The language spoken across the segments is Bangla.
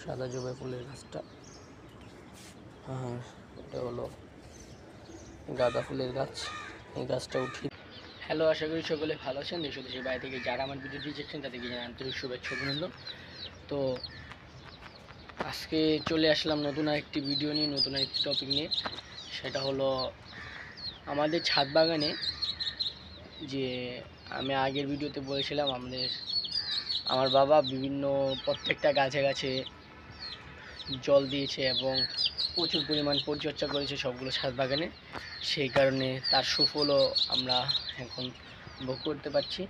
সাদা জবা ফুলের গাছটা, আর এটা হলো গাঁদা ফুলের গাছ। এই গাছটা উঠি। হ্যালো, আশা করি সকলে ভালো আছেন। দেশ ও দেশের বাইরে থেকে যারা আমার ভিডিওটি দেখছেন তাদেরকে জানাই আন্তরিক শুভেচ্ছা অভিনন্দন। তো আজকে চলে আসলাম নতুন একটি ভিডিও নিয়ে, নতুন একটি টপিক নিয়ে। সেটা হলো আমাদের ছাদ বাগানে, যে আমি আগের ভিডিওতে বলেছিলাম আমার বাবা প্রত্যেকটা গাছে গাছে জল দিয়েছে এবং প্রচুর পরিমাণ পরিচর্যা করেছে সবগুলো ছাদ বাগানে। সেই কারণে তার সুফলও আমরা এখন ভোগ করতে পারছি।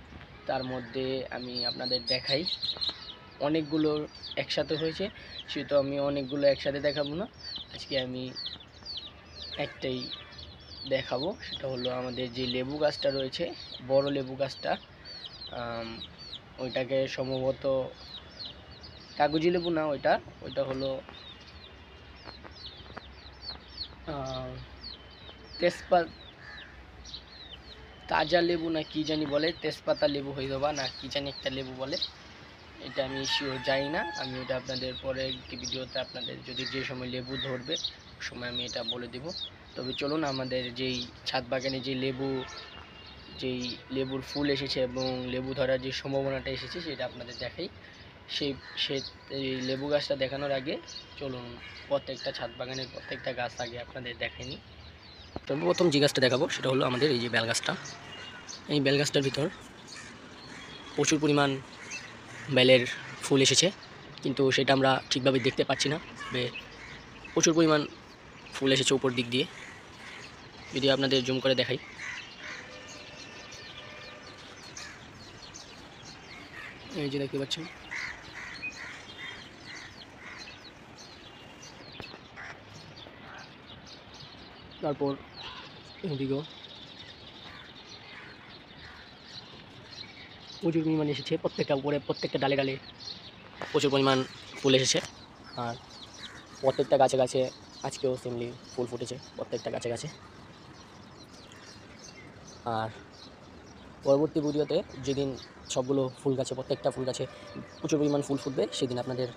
তার মধ্যে আমি আপনাদের দেখাই, অনেকগুলো একসাথে হয়েছে, সেহেতু আমি অনেকগুলো একসাথে দেখাবো না। আজকে আমি একটাই দেখাবো। সেটা হলো আমাদের যে লেবু গাছটা রয়েছে, বড় লেবু গাছটা, ওইটাকে সম্ভবত কাগজি লেবু না, ওইটা হলো তাজা লেবু না কি জানি বলে, তেজপাতা লেবু হয়ে যাবা না কি জানি একটা লেবু বলে, এটা আমি শিওর জানি না। আমি এটা আপনাদের পরে একটি ভিডিওতে আপনাদের যদি যে সময় লেবু ধরবে সময় আমি এটা বলে দেব। তবে চলুন আমাদের যেই ছাদ বাগানে যেই লেবুর ফুল এসেছে এবং লেবু ধরার যে সম্ভাবনাটা এসেছে সেটা আপনাদের দেখাই। এই লেবু গাছটা দেখানোর আগে চলুন প্রত্যেকটা ছাদ বাগানের প্রত্যেকটা গাছ আগে আপনাদের দেখাইনি। সর্বপ্রথম যে গাছটা দেখাবো সেটা হলো আমাদের এই যে বেল গাছটা। এই বেল গাছটার ভিতর প্রচুর পরিমাণ বেলের ফুল এসেছে, কিন্তু সেটা আমরা ঠিকভাবে দেখতে পাচ্ছি না। প্রচুর পরিমাণ ফুল এসেছে উপর দিক দিয়ে। যদি আপনাদের জুম করে দেখাই, এই যে দেখতে পাচ্ছেন। তারপর এদিকেও প্রচুর পরিমাণ এসেছে, প্রত্যেকটা ডালে ডালে প্রচুর পরিমাণ ফুল এসেছে। আর প্রত্যেকটা গাছে গাছে আজকেও সেমলি ফুল ফুটেছে, প্রত্যেকটা গাছে গাছে। আর পরবর্তী ভিডিওতে যেদিন সবগুলো ফুল গাছে, প্রত্যেকটা ফুল গাছে প্রচুর পরিমাণ ফুল ফুটবে, সেদিন আপনাদের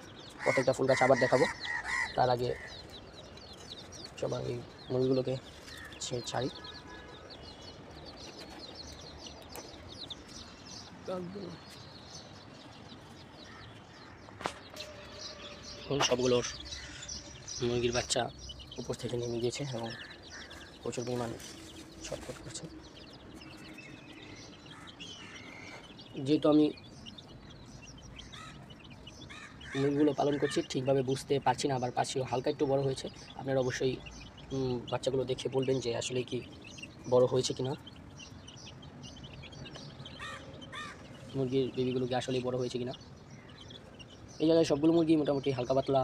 প্রত্যেকটা ফুল গাছ আবার দেখাবো। তার আগে সবার এই মুরগিগুলোকে ছাড়ি। সবগুলোর মুরগির বাচ্চা উপর থেকে নেমে গিয়েছে এবং প্রচুর পরিমাণ ছটফট করছে। যেহেতু আমি মুরগিগুলো পালন করছি, ঠিকভাবে বুঝতে পারছি না, আবার পাচ্ছিও হালকা একটু বড় হয়েছে। আপনারা অবশ্যই বাচ্চাগুলো দেখে বলবেন যে আসলে কি বড় হয়েছে কিনা, মুরগির বেবিগুলো কি আসলেই বড় হয়েছে কিনা। এই জায়গায় সবগুলো মুরগি মোটামুটি হালকা পাতলা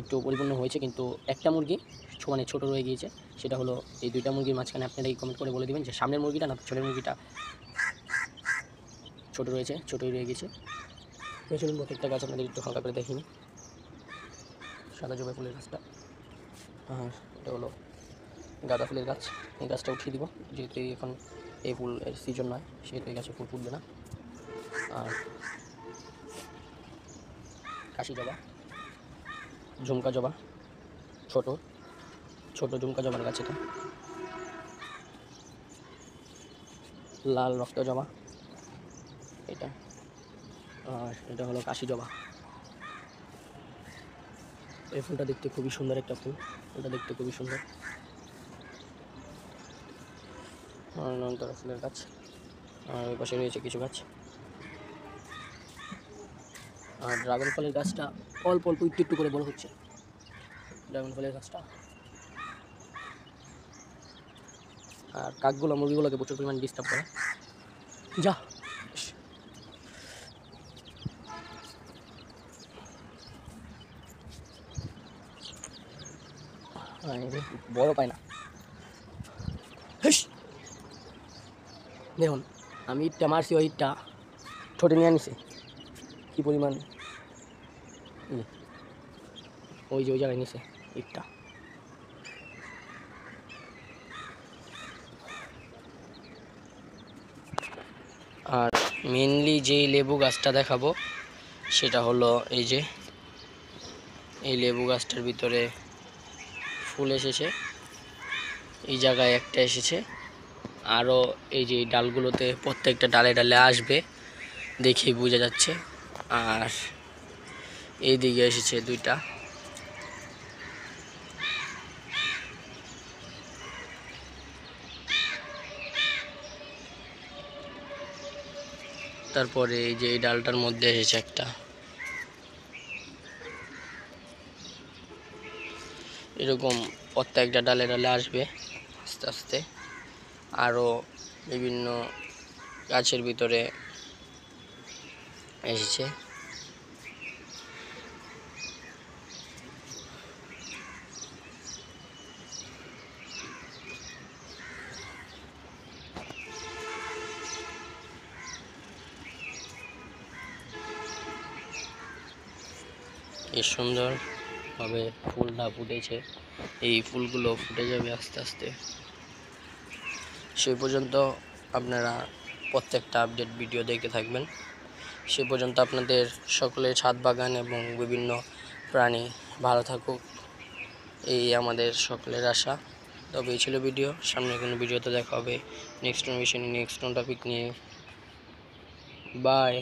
একটু পরিপূর্ণ হয়েছে, কিন্তু একটা মুরগি মানে ছোটো রয়ে গিয়েছে। সেটা হলো এই দুইটা মুরগির মাঝখানে আপনারা এই কমেন্ট করে বলে দেবেন যে সামনের মুরগিটা না পিছনের মুরগিটা ছোটো রয়েছে, ছোটোই রয়ে গেছে। চলুন প্রত্যেকটা গাছ আপনাদের একটু হালকা করে দেখিনি। সাদা জবা ফুলের গাছটা, আর এটা হলো গাঁদা ফুলের গাছ। এই গাছটা উঠিয়ে দিব, যেহেতু এখন এই ফুলের সিজন নয়, সেহেতু এই গাছে ফুল ফুটবে না। আর কাশি জবা, ঝুমকা জবা, ছোট ছোট ঝুমকা জবার গাছ এটা। লাল রক্ত জবা এটা, আর এটা হলো কাশি জবা। এই ফুলটা দেখতে খুবই সুন্দর একটা ফুল, ফুলটা দেখতে খুবই সুন্দর। আর নয়নতারা ফুলের গাছ, আর ওই পাশে রয়েছে কিছু গাছ। আর ড্রাগন ফলের গাছটা অল্প অল্প একটু একটু করে বড় হচ্ছে, ড্রাগন ফলের গাছটা। আর কাকগুলো মুরগিগুলোকে প্রচুর পরিমাণ ডিস্টার্ব করে। যা বড় পায় না। দেখুন আমি ইটটা মারছি, ওই ইটটা ঠোঁটে নিয়ে আনিছে কি পরিমাণ, ওই যে ওই জায়গায় নিছে ইটটা। আর মেনলি যেই লেবু গাছটা দেখাবো সেটা হলো এই যে এই লেবু গাছটার ভিতরে ফুল এসেছে, এই জায়গায় একটা এসেছে, আরও এই যে ডালগুলোতে প্রত্যেকটা ডালে ডালে আসবে দেখেই বোঝা যাচ্ছে। আর এই দিকে এসেছে দুইটা। তারপরে এই যে এই ডালটার মধ্যে এসেছে একটা। এরকম প্রত্যেকটা ডালে ডালে আসবে আস্তে আস্তে। আরও বিভিন্ন গাছের ভিতরে এসেছে। কি সুন্দরভাবে ফুলটা ফুটেছে, এই ফুলগুলো ফুটে যাবে আস্তে আস্তে। সেই পর্যন্ত আপনারা প্রত্যেকটা আপডেট ভিডিও দেখতে থাকবেন। সে পর্যন্ত আপনাদের সকলের ছাদ বাগান এবং বিভিন্ন প্রাণী ভালো থাকুক, এই আমাদের সকলের আশা। তবে এই ছিল ভিডিও, সামনে কোনো ভিডিওতে দেখা হবে নেক্সট মিশন নেক্সট টপিক নিয়ে। বাই।